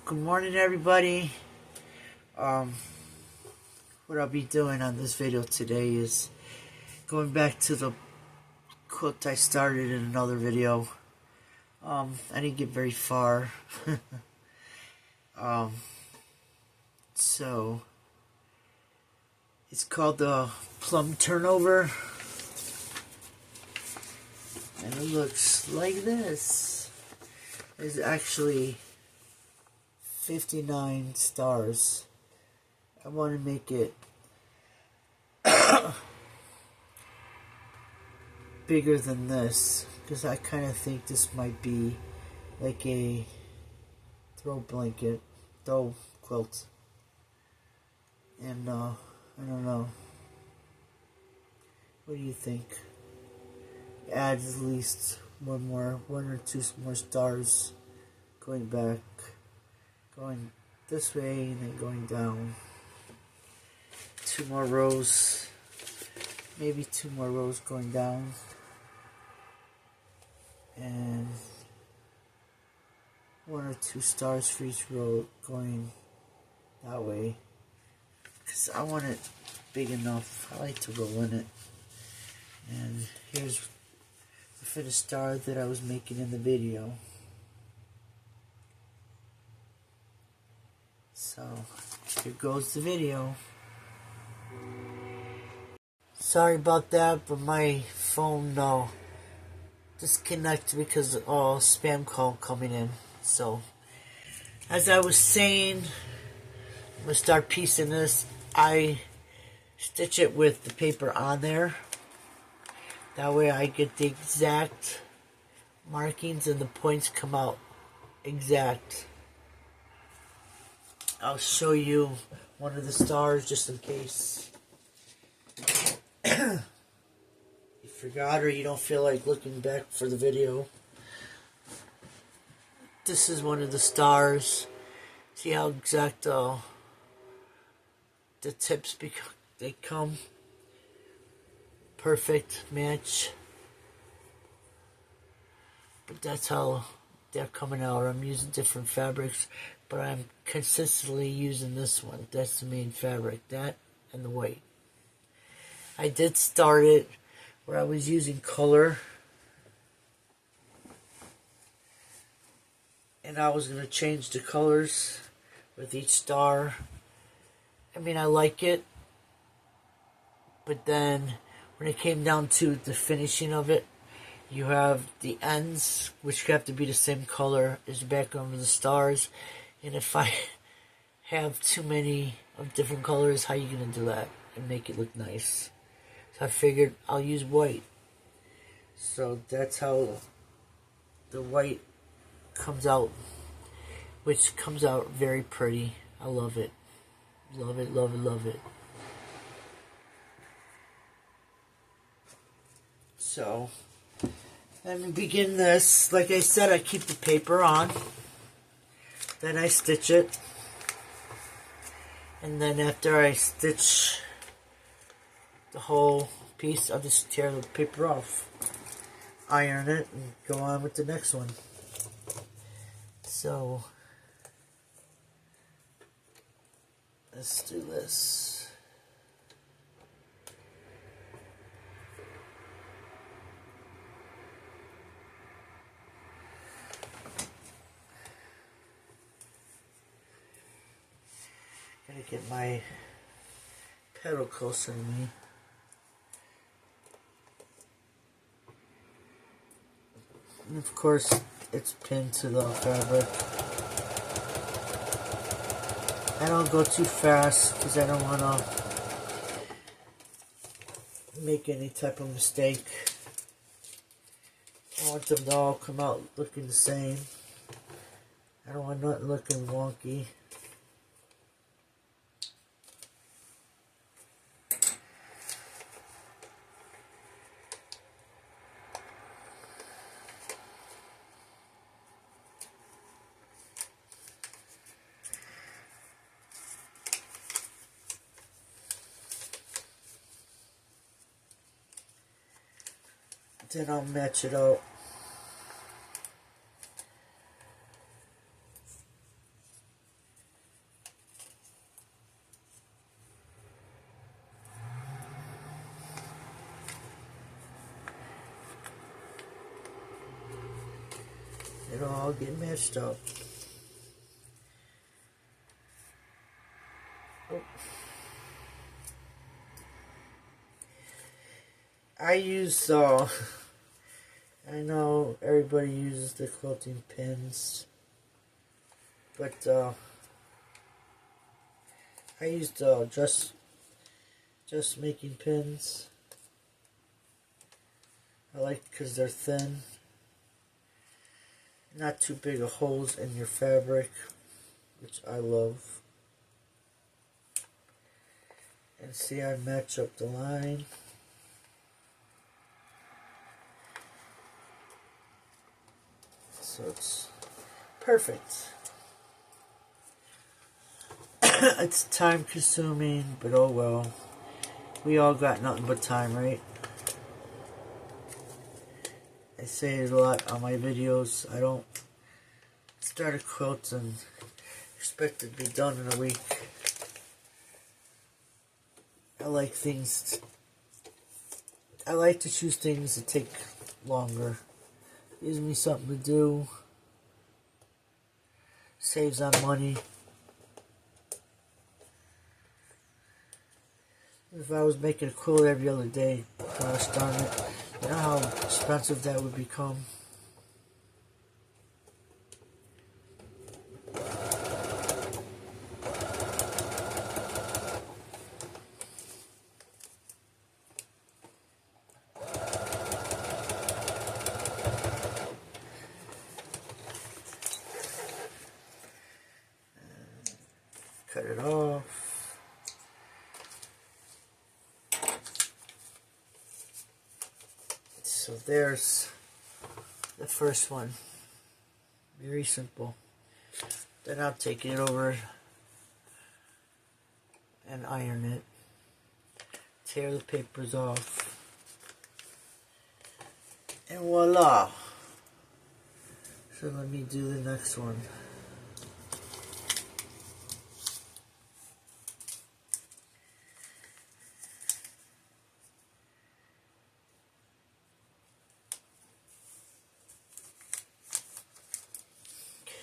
Good morning, everybody. What I'll be doing on this video today is going back to the quilt I started in another video. I didn't get very far. So it's called the Plum Turnover, and it looks like this. There's actually 59 stars. I want to make it bigger than this because I kind of think this might be like a throw quilt, and I don't know. What do you think? Add at least one or two more stars, going back, going this way, and then going down. 2 more rows, maybe 2 more rows going down, and 1 or 2 stars for each row going that way, because I want it big enough. I like to roll in it. And here's the finished star that I was making in the video. So here goes the video. Sorry about that, but my phone disconnected because of all spam call coming in. So as I was saying, I'm gonna start piecing this. I stitch it with the paper on there. That way I get the exact markings and the points come out exact. I'll show you one of the stars just in case you forgot or you don't feel like looking back for the video. This is one of the stars. See how exact the tips they come. Perfect match. But that's how they're coming out. I'm using different fabrics, but I'm consistently using this one. That's the main fabric, that and the white. I did start it where I was using color, and I was going to change the colors with each star. I mean, I like it, but then when it came down to the finishing of it, you have the ends, which have to be the same color as the background of the stars. And if I have too many of different colors, how are you going to do that and make it look nice? So I figured I'll use white. So that's how the white comes out, which comes out very pretty. I love it. Love it, love it, love it. So let me begin this. Like I said, I keep the paper on. Then I stitch it. And then after I stitch the whole piece, I'll just tear the paper off, iron it, and go on with the next one. So let's do this. Gotta get my pedal closer to me. And of course, it's pinned to the fabric. I don't go too fast because I don't want to make any type of mistake. I want them to all come out looking the same. I don't want nothing looking wonky. Then I'll match it out. it'll all get matched up. Oh. I use, I know everybody uses the quilting pins, but I used just making pins. I like because they're thin, not too big of holes in your fabric, which I love. And see, I match up the line. So it's perfect. It's time consuming, but oh well. We all got nothing but time, right? I say it a lot on my videos. I don't start a quilt and expect it to be done in a week. I like to choose things that take longer. Gives me something to do. Saves on money. If I was making a quilt every other day, gosh darn it, you know how expensive that would become? Cut it off. So there's the first one. Very simple. Then I'll take it over and iron it. Tear the papers off. And voila! So let me do the next one.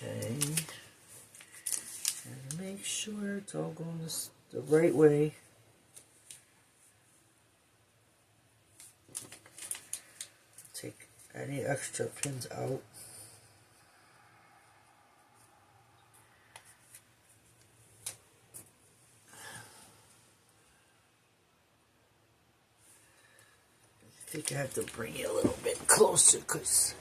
Okay, and make sure it's all going the right way. Take any extra pins out. I think I have to bring it a little bit closer because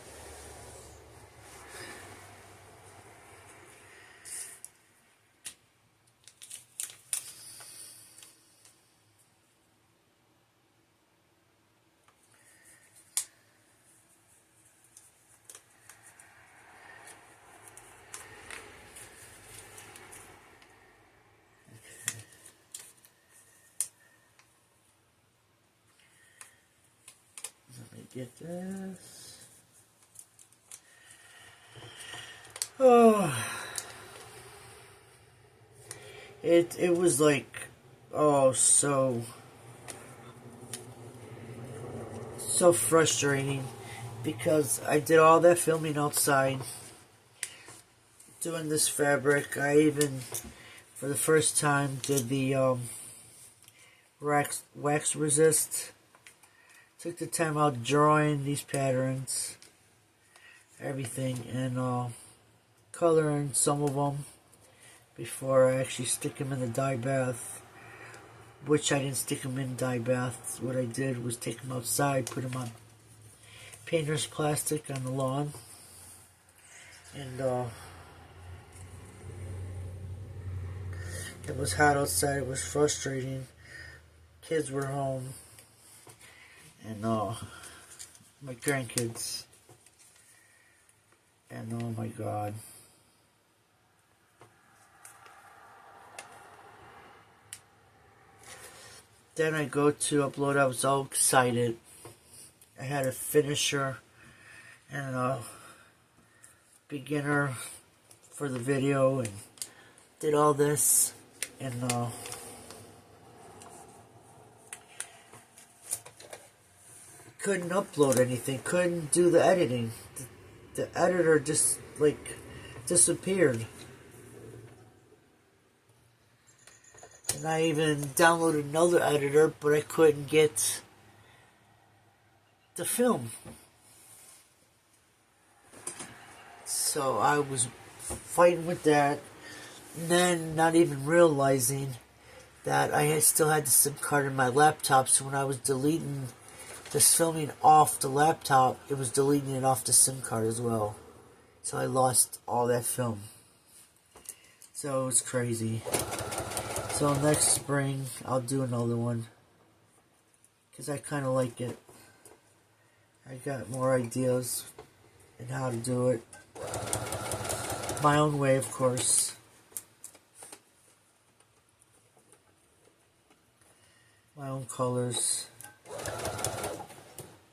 get this. Oh, it was like, oh, so frustrating because I did all that filming outside doing this fabric. I even for the first time did the wax resist. Took the time out drawing these patterns, everything, and coloring some of them before I actually stick them in the dye bath, which I didn't stick them in dye baths. What I did was take them outside, put them on painter's plastic on the lawn, and it was hot outside. It was frustrating. Kids were home. And my grandkids, and oh my god, then I go to upload. I was all excited. I had a finisher and a beginner for the video and did all this, and couldn't upload anything, couldn't do the editing. The editor just like disappeared. And I even downloaded another editor, but I couldn't get the film. So I was fighting with that, and then not even realizing that I still had the SIM card in my laptop, so when I was deleting this filming off the laptop, it was deleting it off the SIM card as well. So I lost all that film. So it was crazy. So next spring, I'll do another one, because I kind of like it. I got more ideas and how to do it. My own way, of course. My own colors.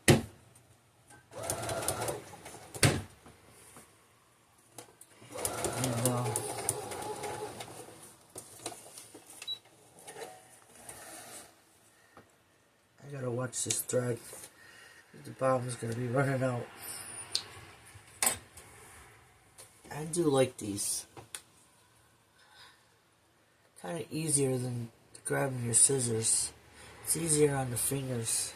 And, I gotta watch this thread. The bottom's gonna be running out. I do like these. Kind of easier than grabbing your scissors. It's easier on the fingers,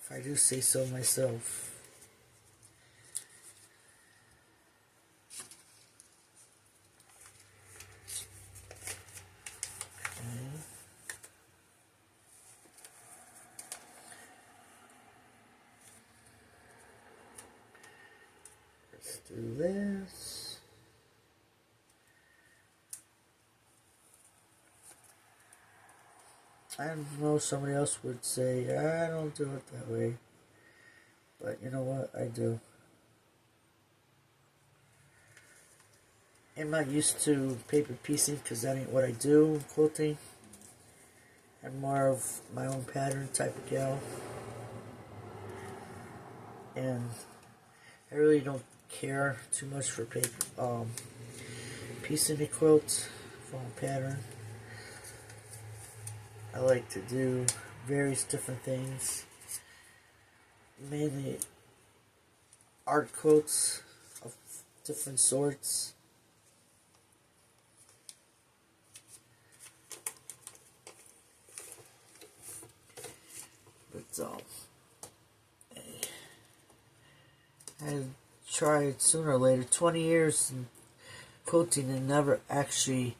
if I do say so myself. Okay. Let's do this. I know somebody else would say, I don't do it that way. But you know what? I do. I'm not used to paper piecing because that ain't what I do, quilting. I'm more of my own pattern type of gal. And I really don't care too much for paper, piecing the quilt from a pattern. I like to do various different things. Mainly art quilts of different sorts. But I tried sooner or later, 20 years in quilting, and never actually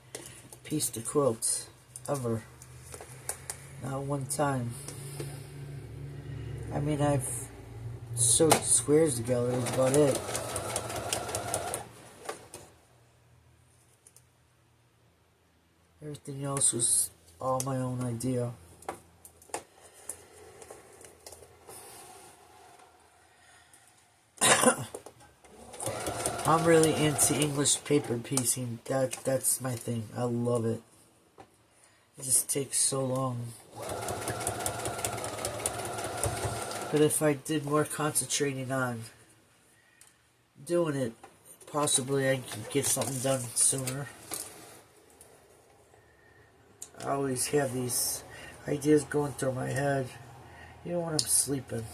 pieced a quilt. Ever. Not one time. I mean, I've sewed squares together, that's about it. Everything else was all my own idea. I'm really into English paper piecing. That's my thing. I love it. It just takes so long. But if I did more concentrating on doing it, possibly I could get something done sooner. I always have these ideas going through my head, even when I'm sleeping.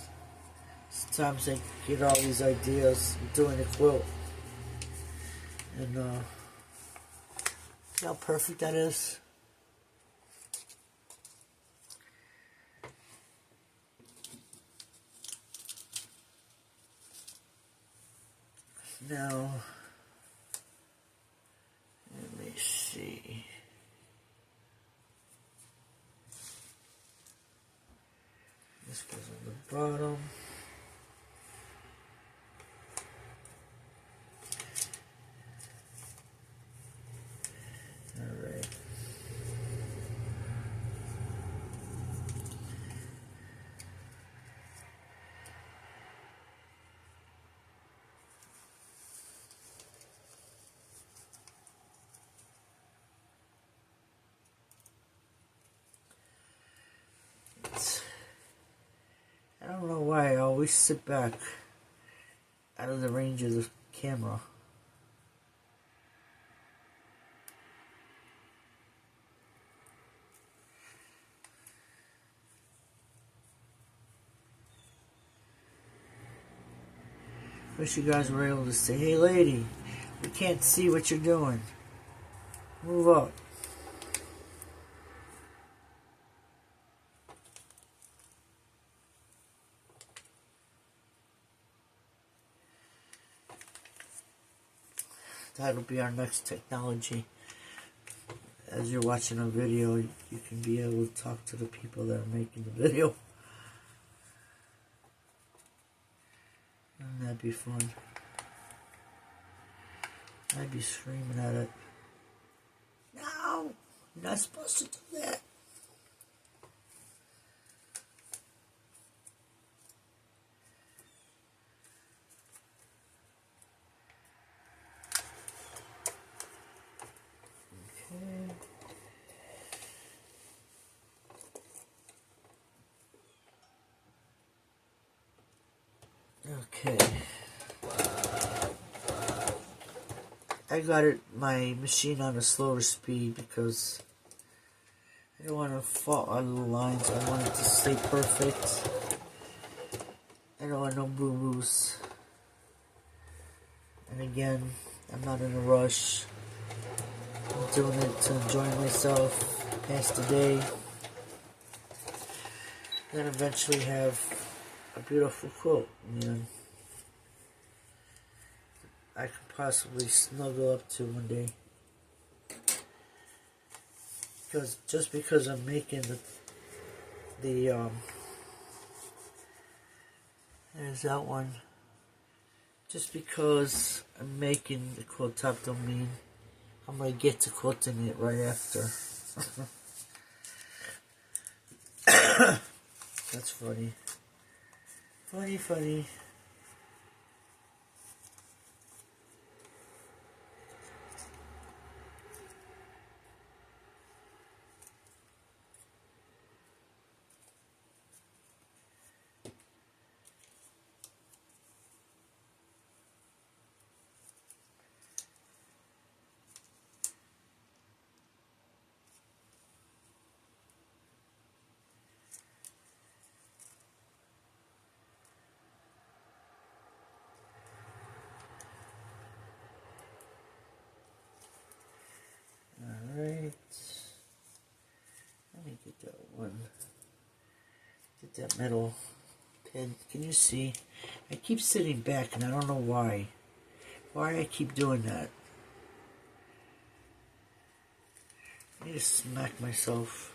Sometimes I get all these ideas doing a quilt. And, see how perfect that is? Now, let me see. This goes on the bottom. Alright. I don't know why I always sit back out of the range of the camera. Wish you guys were able to say, hey lady, we can't see what you're doing. Move up. That'll be our next technology. As you're watching a video, you can be able to talk to the people that are making the video. Wouldn't that be fun? I'd be screaming at it. No! You're not supposed to do that. Okay. I got my machine on a slower speed because I don't want to fall on the lines. I want it to stay perfect. I don't want no boo-boos. And again, I'm not in a rush. I'm doing it to enjoy myself, pass the day. Then eventually have a beautiful quilt. And I could possibly snuggle up to one day. Because I'm making there's that one. Just because I'm making the quilt top don't mean I'm gonna get to quilting it right after. That's funny. Funny. Alright. Let me get that one. Get that metal pin. Can you see? I keep sitting back and I don't know why. Why I keep doing that. I need to smack myself.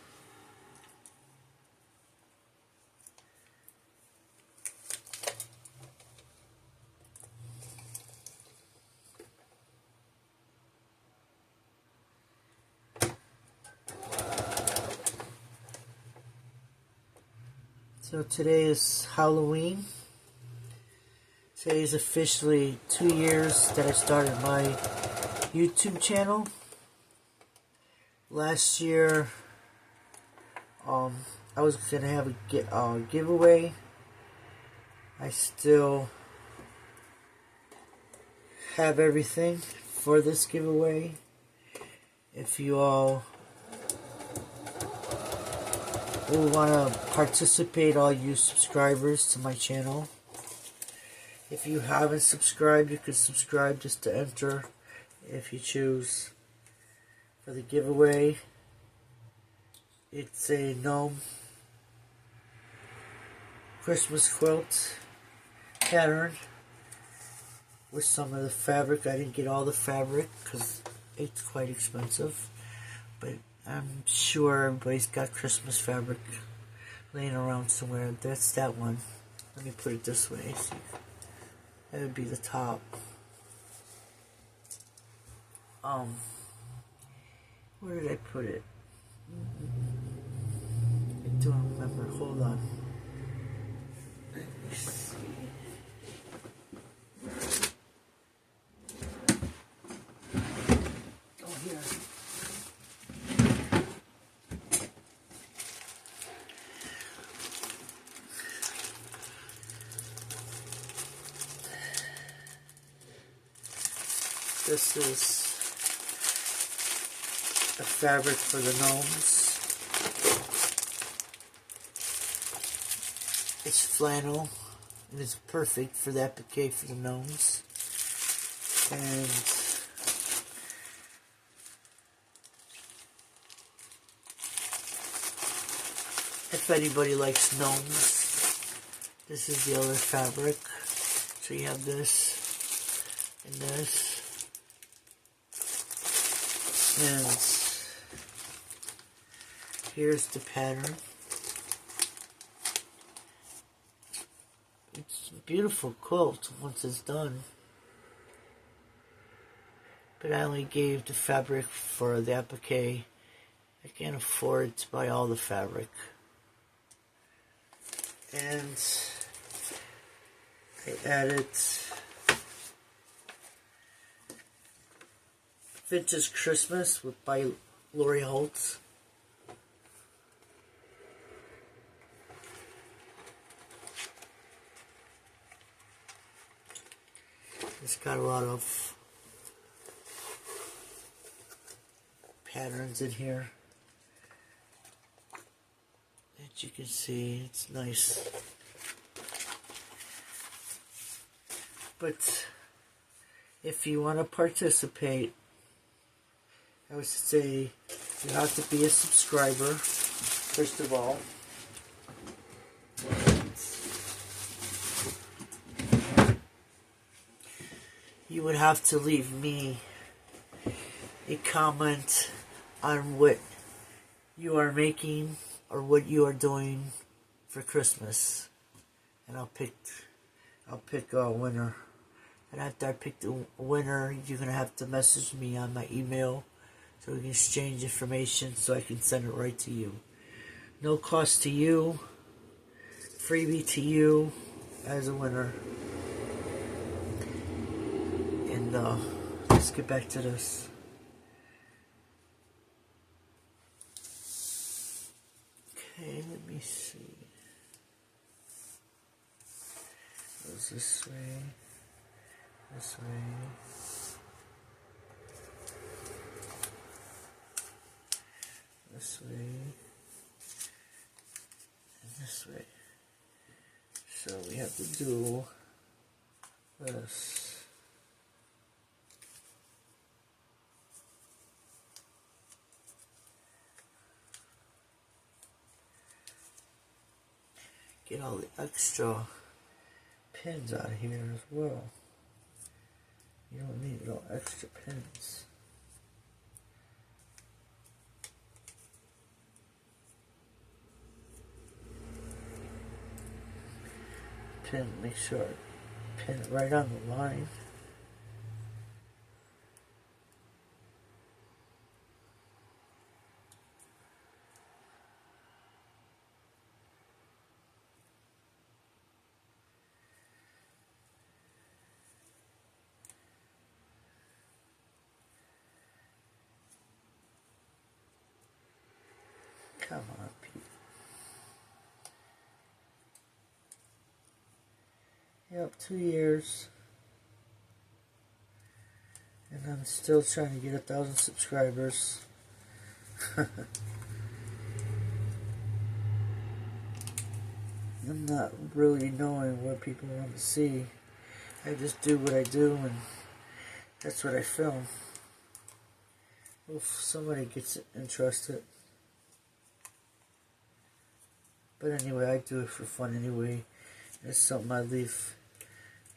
So today is Halloween. Today is officially 2 years that I started my YouTube channel. Last year, I was gonna have a giveaway. I still have everything for this giveaway. If you all will want to participate, all you subscribers to my channel. If you haven't subscribed, you can subscribe just to enter if you choose for the giveaway. It's a gnome Christmas quilt pattern with some of the fabric. I didn't get all the fabric because it's quite expensive, but I'm sure everybody's got Christmas fabric laying around somewhere. That's that one. Let me put it this way. See, that would be the top. Where did I put it? I don't remember. Hold on. Let me see. Oh, here. This is the fabric for the gnomes. It's flannel. And it's perfect for the applique for the gnomes. And if anybody likes gnomes, this is the other fabric. So you have this and this. And here's the pattern. It's a beautiful quilt once it's done. But I only gave the fabric for the applique. I can't afford to buy all the fabric. And I added Vintage Christmas by Lori Holtz. It's got a lot of patterns in here that you can see. It's nice. But if you want to participate, I would say you have to be a subscriber, first of all. You would have to leave me a comment on what you are making or what you are doing for Christmas, and I'll pick a winner. And after I pick the winner, you're gonna have to message me on my email so we can exchange information so I can send it right to you. No cost to you, freebie to you as a winner. And let's get back to this. Okay, let me see. Goes this way, this way, this way, and this way. So we have to do this. Get all the extra pins out of here as well. You don't need no extra pins. Make sure I pin it right on the line. Come on, people. Yep, 2 years. And I'm still trying to get 1,000 subscribers. I'm not really knowing what people want to see. I just do what I do, and that's what I film. If somebody gets interested. But anyway, I do it for fun anyway. It's something I leave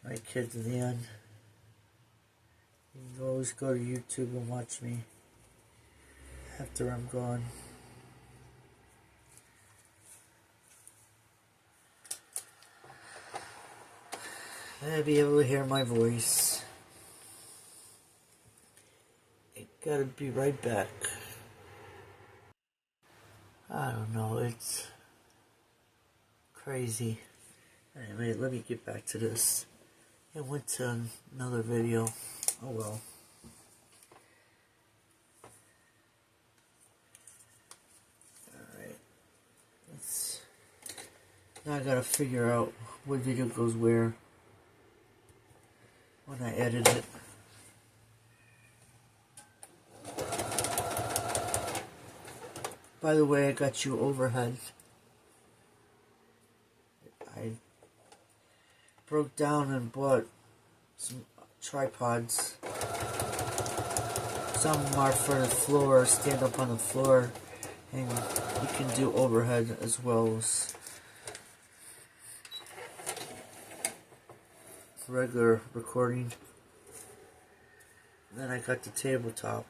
my kids in the end. You can always go to YouTube and watch me after I'm gone. And I'll be able to hear my voice. I gotta be right back. I don't know, it's crazy. Anyway, let me get back to this. I went to another video. Oh well. Alright. Now I gotta figure out what video goes where when I edit it. By the way, I got you overhead. broke down and bought some tripods. Some of them are for the floor, stand up on the floor, and you can do overhead as well as regular recording. Then I got the tabletop,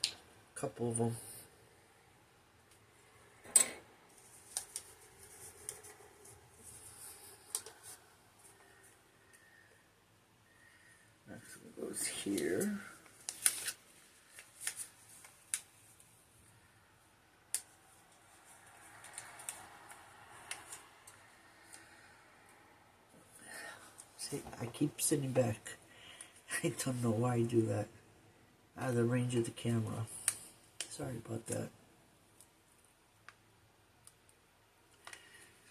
a couple of them. Next one goes here. See, I keep sitting back. I don't know why I do that. Out of the range of the camera. Sorry about that.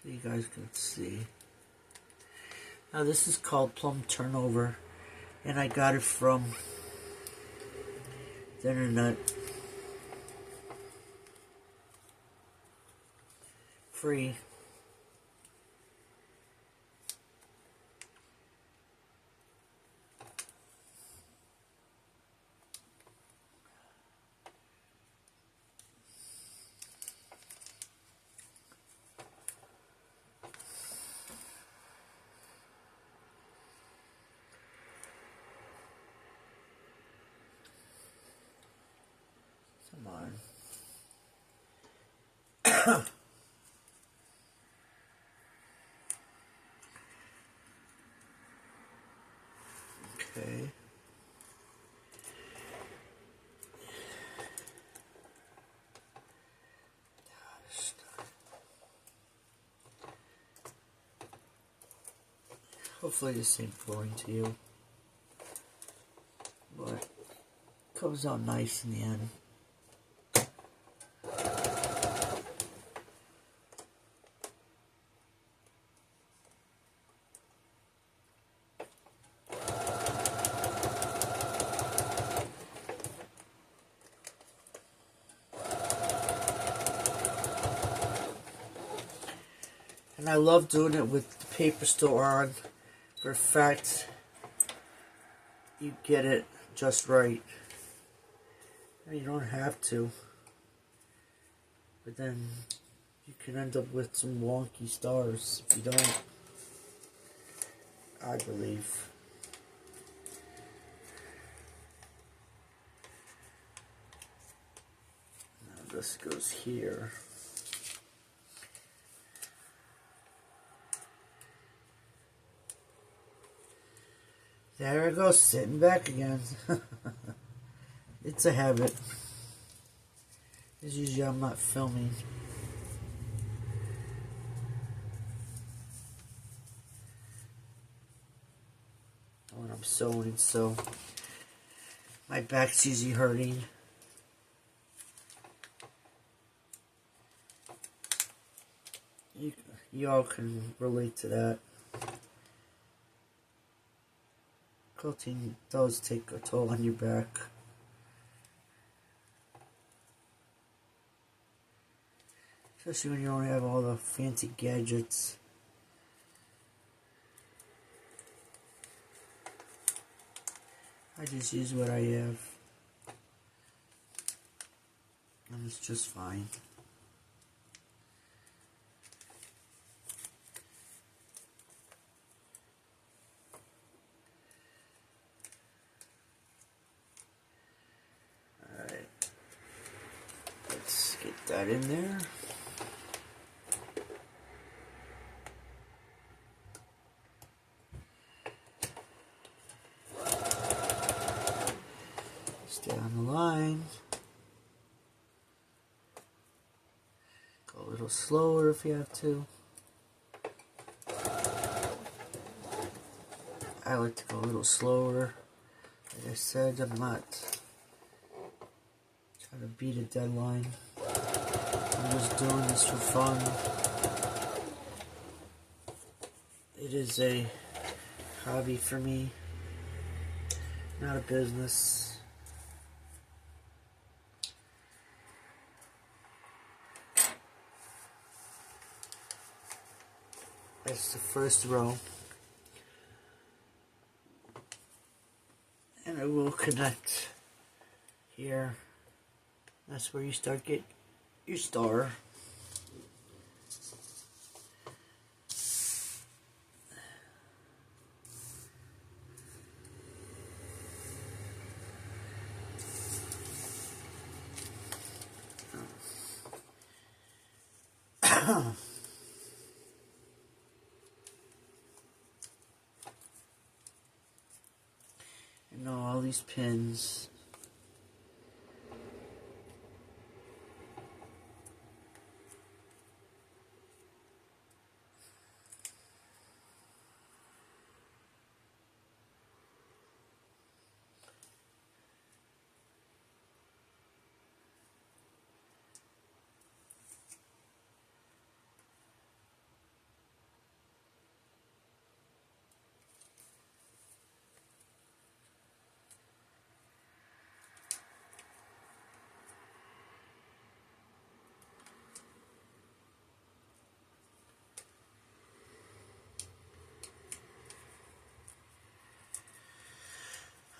So you guys can see. Now this is called Plum Turnover. And I got it from the internet. Free. Come on. Okay. Hopefully this ain't boring to you. But it comes out nice in the end. And I love doing it with the paper still on. For a fact, you get it just right. I mean, you don't have to. But then you can end up with some wonky stars if you don't. I believe. Now this goes here. There I go, sitting back again. It's a habit. As usually I'm not filming. When I'm sewing, so my back's usually hurting. You all can relate to that. Quilting does take a toll on your back. Especially when you don't have all the fancy gadgets. I just use what I have. And it's just fine. Get that in there. Stay on the line. Go a little slower if you have to. I like to go a little slower. Like I said, I'm not trying to beat a deadline. I'm just doing this for fun. It is a hobby for me, not a business. That's the first row. will connect here. That's where you start get your star. And all these pins.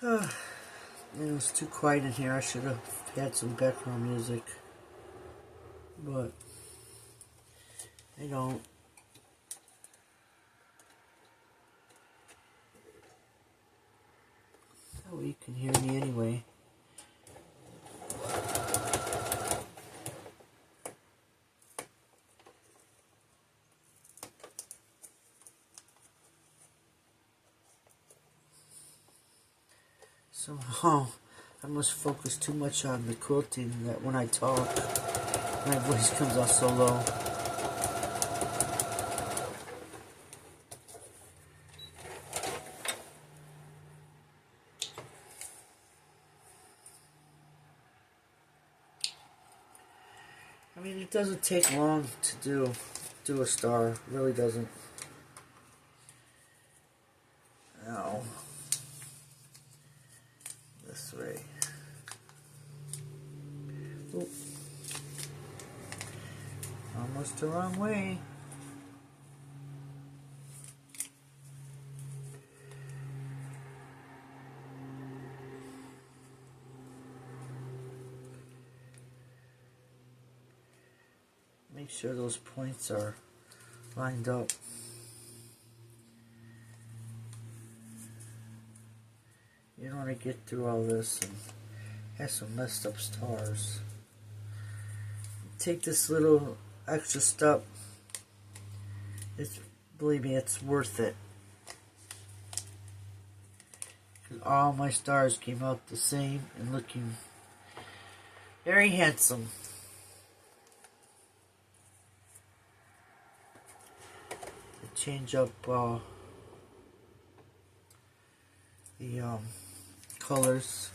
It was too quiet in here. I should have had some background music, but I don't. Oh, you can hear me anyway. Somehow, I must focus too much on the quilting that when I talk, my voice comes out so low. I mean, it doesn't take long to do a star. It really doesn't. Ow. This way. Oop. Almost the wrong way. Make sure those points are lined up. You don't want to get through all this and have some messed up stars. Take this little extra step. Believe me, it's worth it. Because all my stars came out the same and looking very handsome. Change up the colors.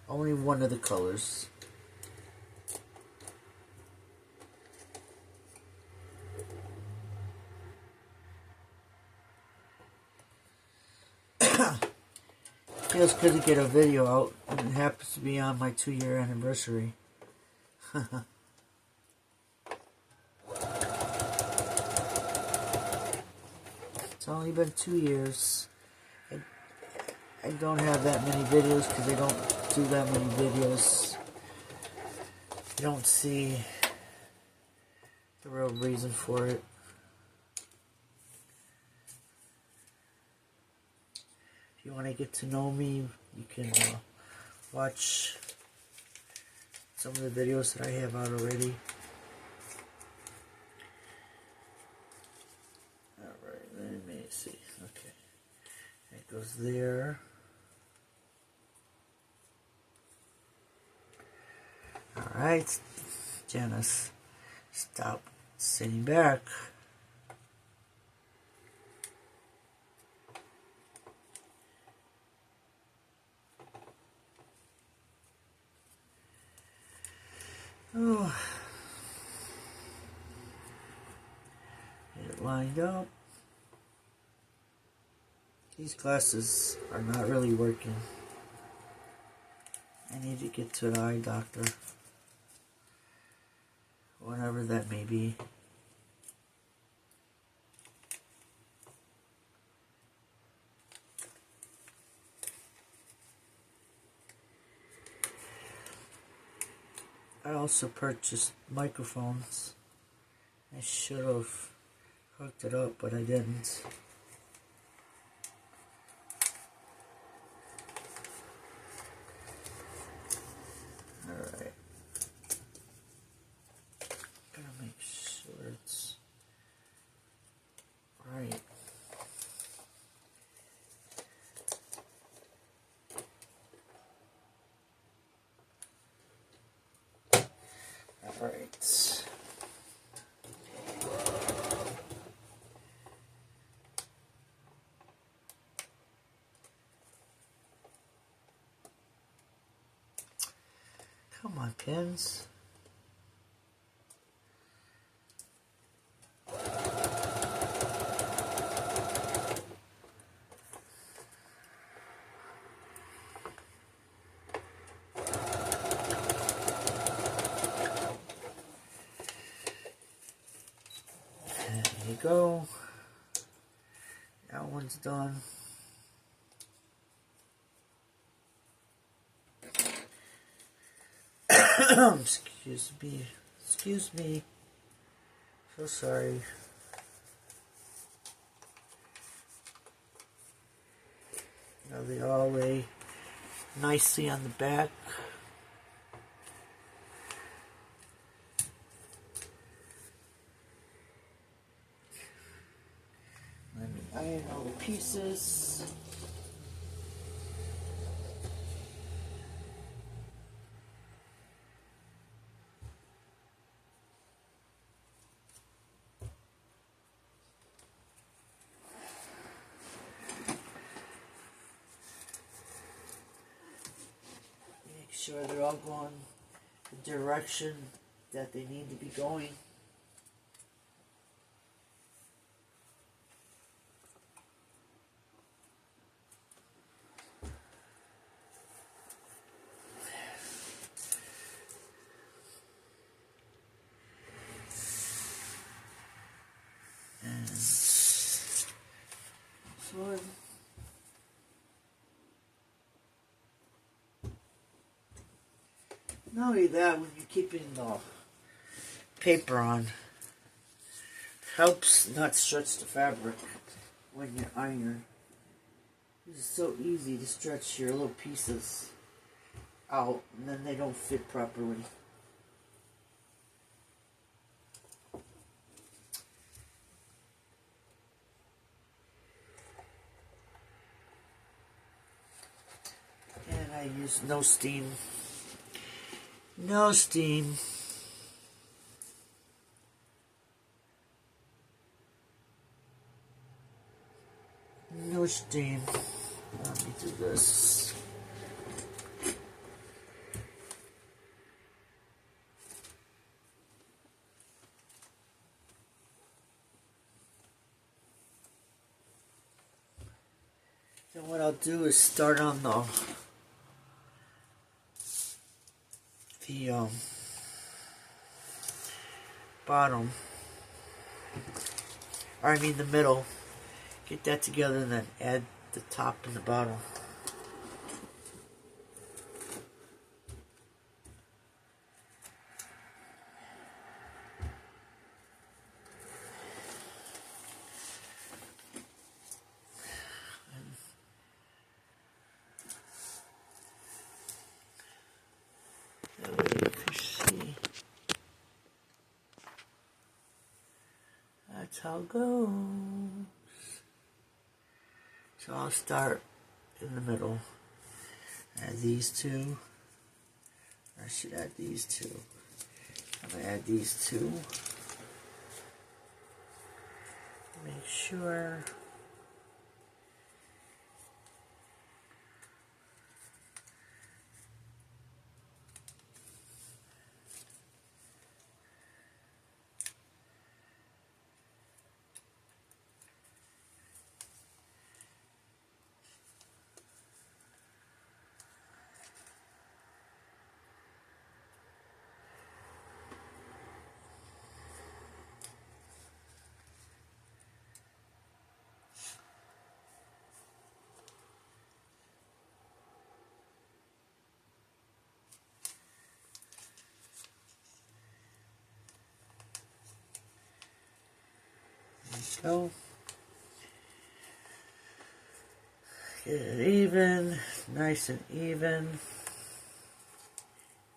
Only one of the colors. Feels good to get a video out, and it happens to be on my 2-year anniversary. It's only been 2 years. I don't have that many videos because I don't do that many videos. You don't see the real reason for it. If you want to get to know me, you can watch some of the videos that I have out already. Alright, let me see. Okay. It goes there. Alright, Janice, stop sitting back. Oh. Get it lined up. These glasses are not really working. I need to get to the eye doctor. Whatever that may be. I also purchased microphones. I should have hooked it up, but I didn't. Alright. Gotta make sure it's right. Alright. Come on, pins. There you go. That one's done. Excuse me. Excuse me. So sorry. Now they all lay nicely on the back. Let me iron all the pieces. Make sure they're all going the direction that they need to be going. And so not only that, when you're keeping the paper on, helps not stretch the fabric when you iron. It's so easy to stretch your little pieces out and then they don't fit properly. And I use no steam. No steam. No steam. Let me do this. Then what I'll do is start on the bottom, or I mean the middle. Get that together and then add the top and the bottom. That way you can see. That's how it goes. So I'll start in the middle. Add these two. I should add these two. I'm going to add these two. Make sure. we go. Get it even, nice and even.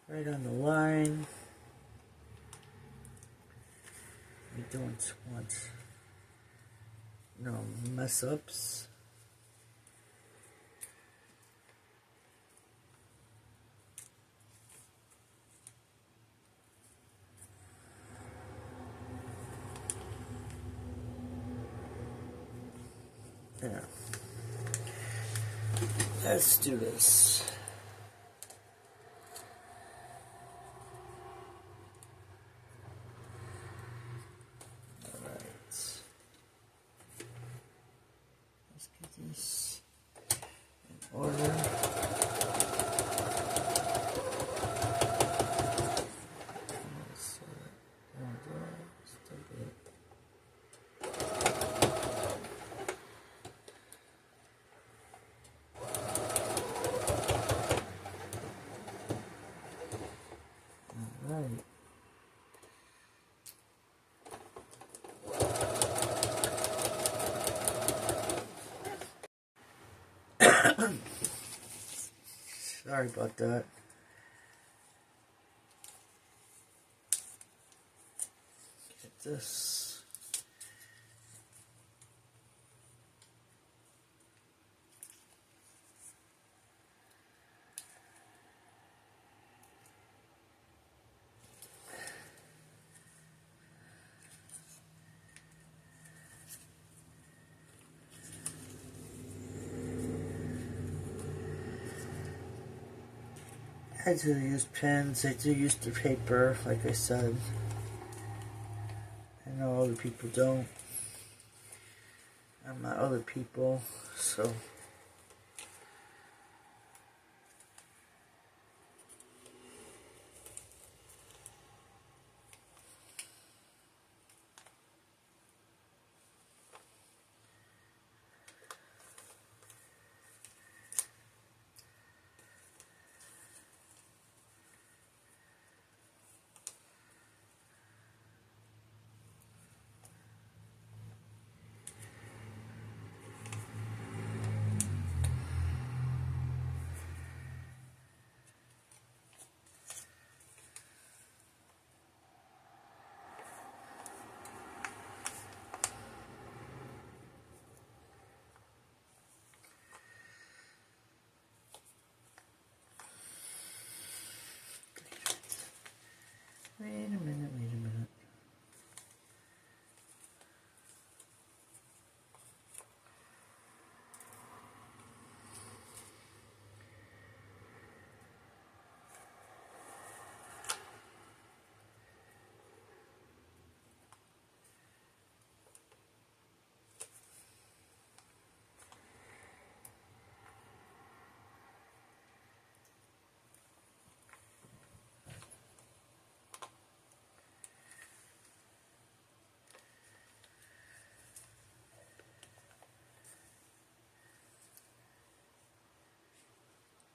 Right on the line. We don't want no mess ups. There. Let's do this. Alright. Let's get this in order. Sorry about that. Get this. I do use pens, I do use the paper, like I said. I know other people don't. I'm not other people, so. Wait a minute.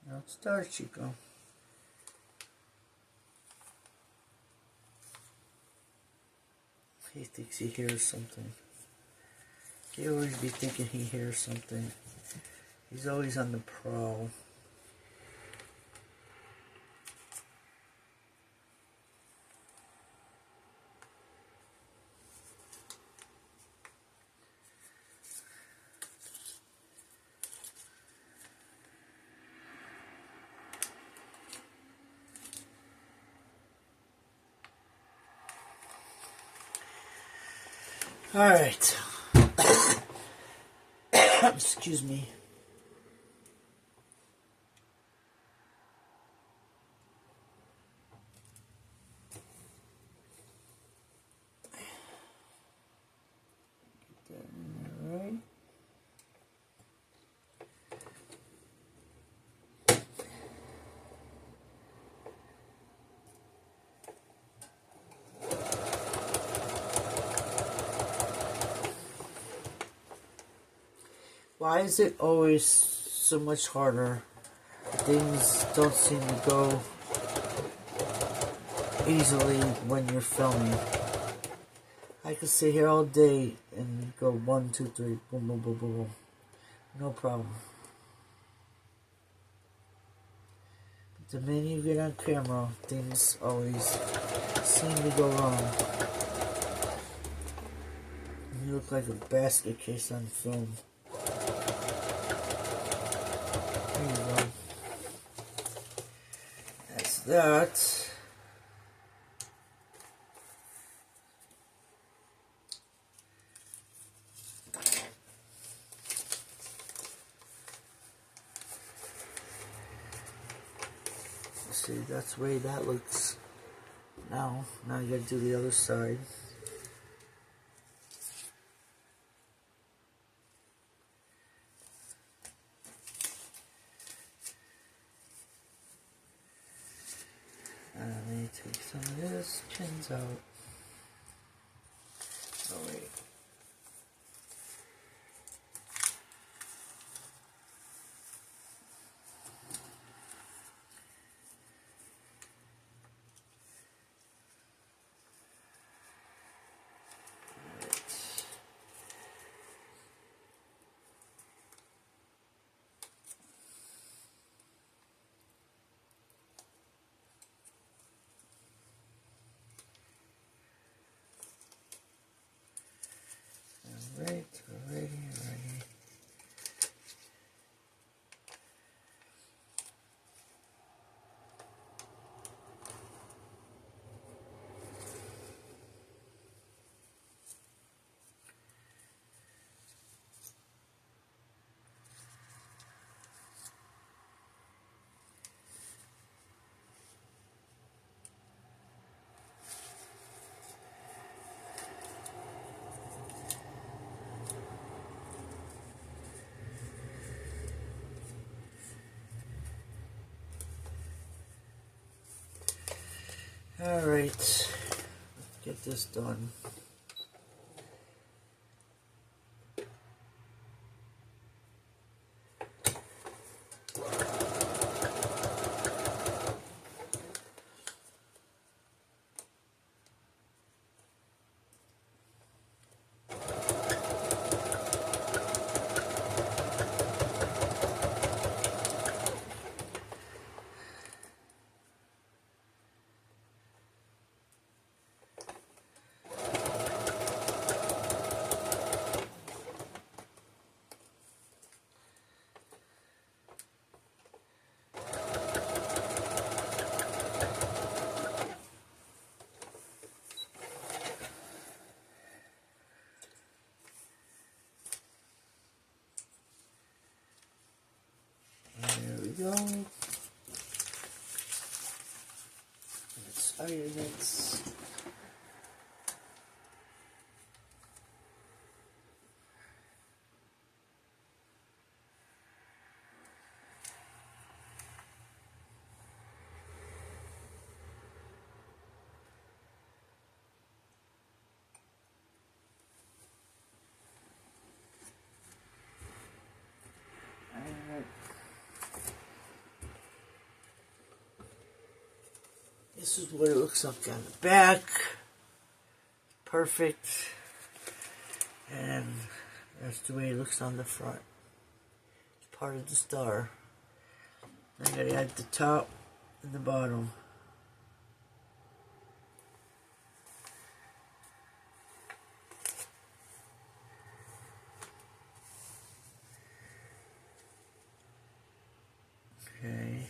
Now it starts, Chico. He thinks he hears something. He always be thinking he hears something. He's always on the prowl. All right. Excuse me. Get that in there, right? Why is it always so much harder? Things don't seem to go easily when you're filming. I could sit here all day and go 1, 2, 3, boom, boom, boom, boom, boom. No problem. But the minute you get on camera, things always seem to go wrong. You look like a basket case on film. There you go. That's that. See, that's the way that looks now. Now you gotta do the other side. Let me take some of this pins out. Oh wait. Alright. Let's get this done. There we go. Let's iron it. This is what it looks like on the back. Perfect. And that's the way it looks on the front. It's part of the star. I gotta add the top and the bottom. Okay.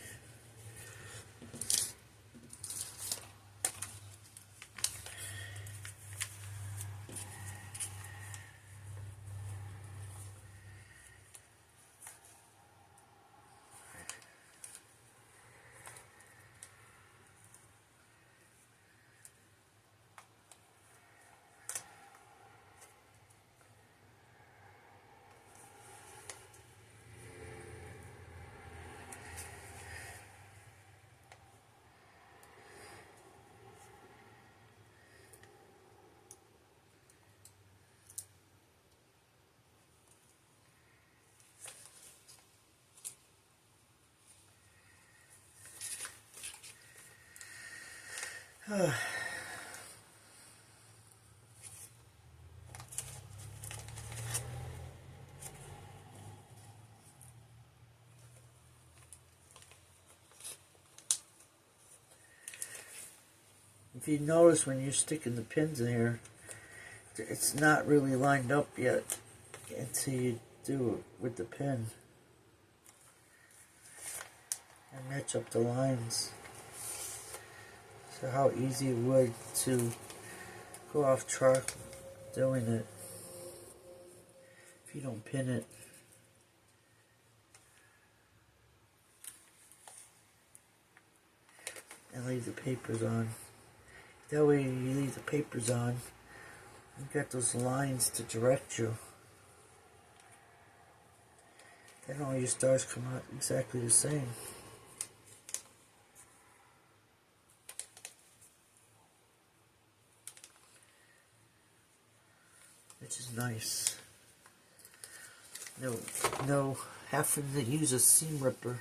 If you notice when you're sticking the pins in here, it's not really lined up yet until you do it with the pin and match up the lines. So how easy it would to go off track doing it if you don't pin it. And leave the papers on. That way you leave the papers on, you got those lines to direct you. Then all your stars come out exactly the same. Which is nice. No having to use a seam ripper.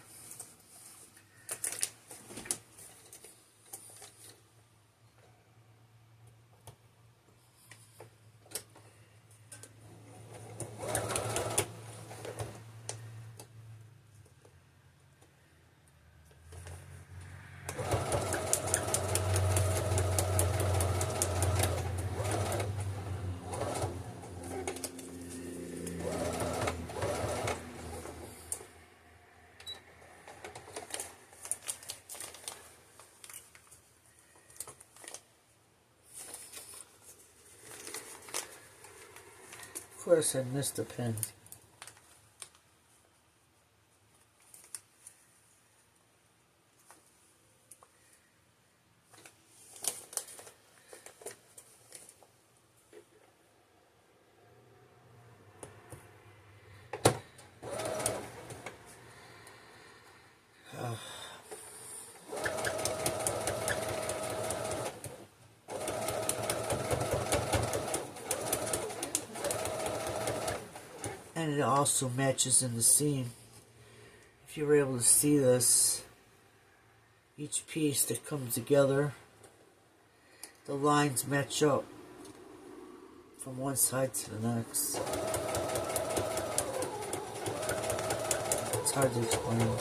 Of course I missed a pin. And it also matches in the seam. If you were able to see this, each piece that comes together, the lines match up from one side to the next. It's hard to explain.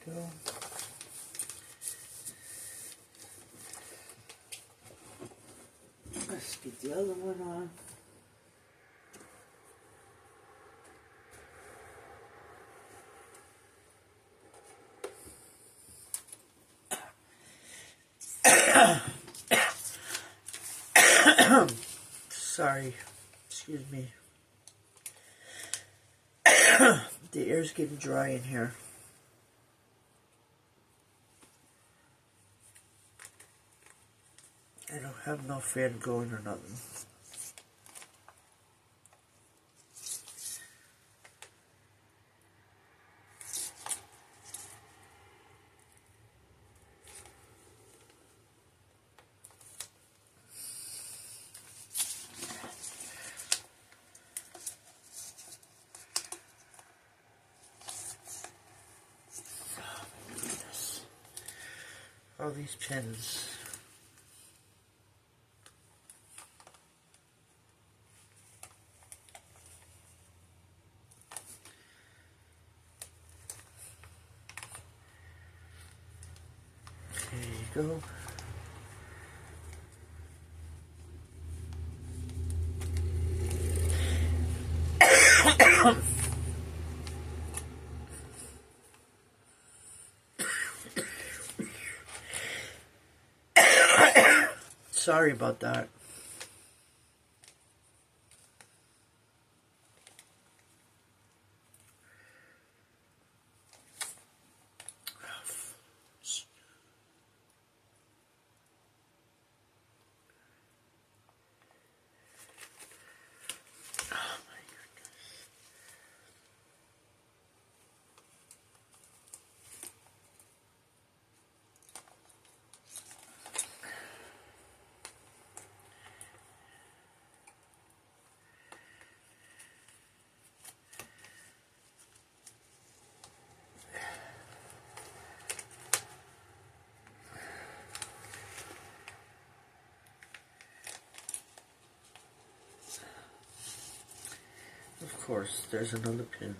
Go. Let's get the other one on. Sorry, excuse me. The air's getting dry in here. I don't have no fan going or nothing. Oh my goodness. All these pins. There you go. Sorry about that. course, there's another pin.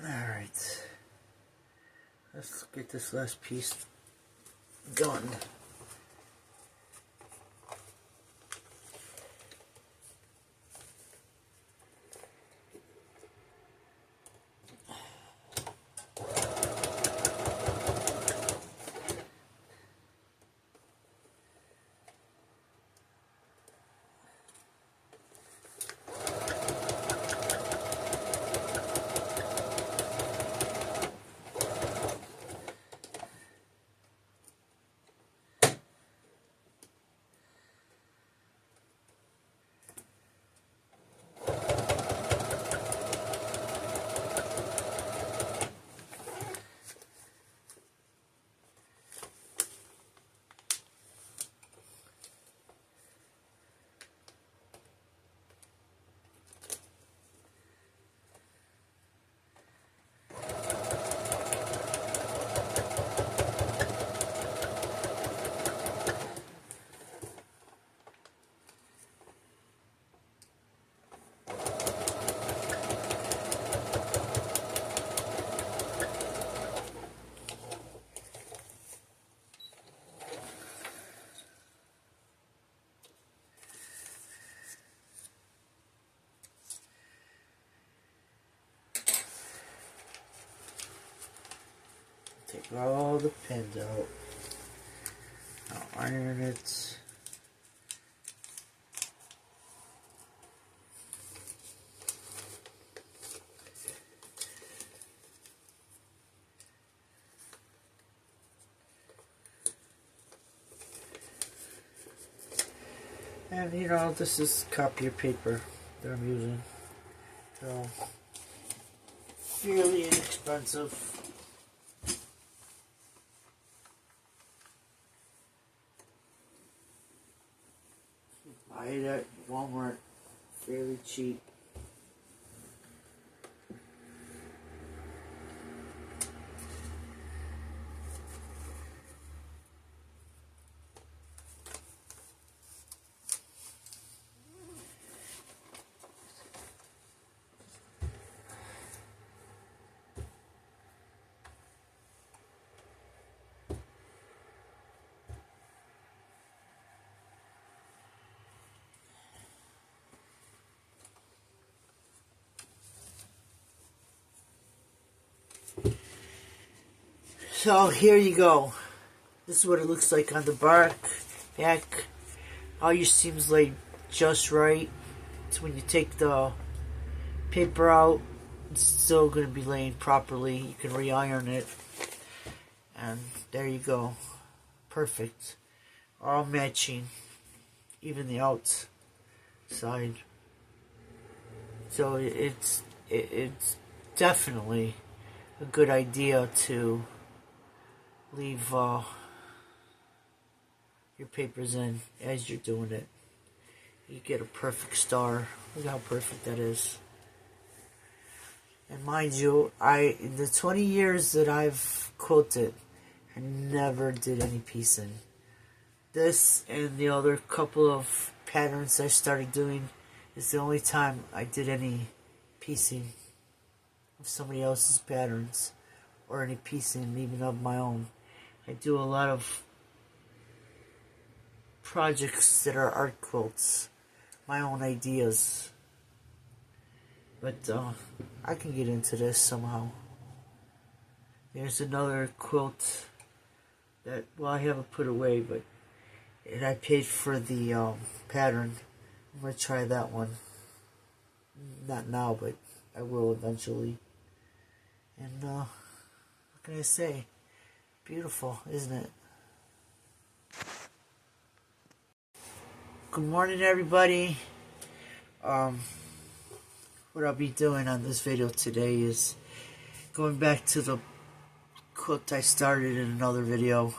Alright, let's get this last piece done. Take all the pins out. I'll iron it. And you know, this is copier paper that I'm using. So, fairly inexpensive. Buy it at Walmart, fairly cheap. So here you go. This is what it looks like on the back. All your seams laid just right. So when you take the paper out, it's still going to be laying properly. You can re-iron it. And there you go. Perfect. All matching. Even the outside. So it's definitely a good idea to leave your papers in as you're doing it. You get a perfect star. Look how perfect that is. And mind you, in the 20 years that I've quilted, I never did any piecing. This and the other couple of patterns I started doing is the only time I did any piecing of somebody else's patterns or any piecing even of my own. I do a lot of projects that are art quilts, my own ideas. But I can get into this somehow. There's another quilt that, well, I haven't put away, but and I paid for the pattern. I'm going to try that one. Not now, but I will eventually. And can I say? Beautiful, isn't it? Good morning, everybody. What I'll be doing on this video today is going back to the quilt I started in another video.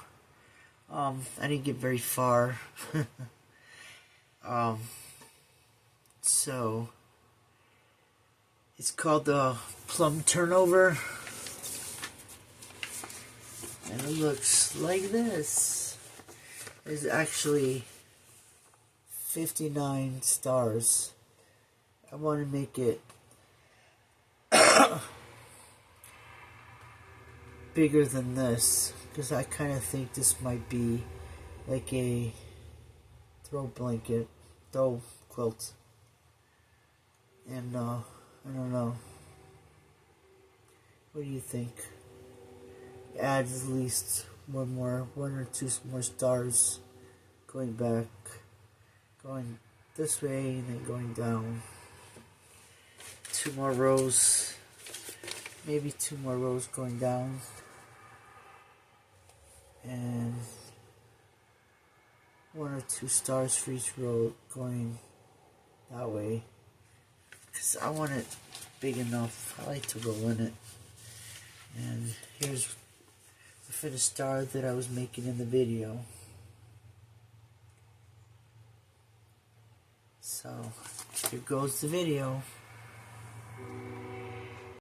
I didn't get very far. So it's called the Plum Turnover, and it looks like this. There's actually 59 stars. I want to make it bigger than this, because I kind of think this might be like a throw quilt. And I don't know. What do you think? Add at least one or two more stars going back, going this way, and then going down. 2 more rows, maybe 2 more rows going down, and 1 or 2 stars for each row going that way, because I want it big enough. I like to roll in it. And here's the finished star that I was making in the video. So here goes the video.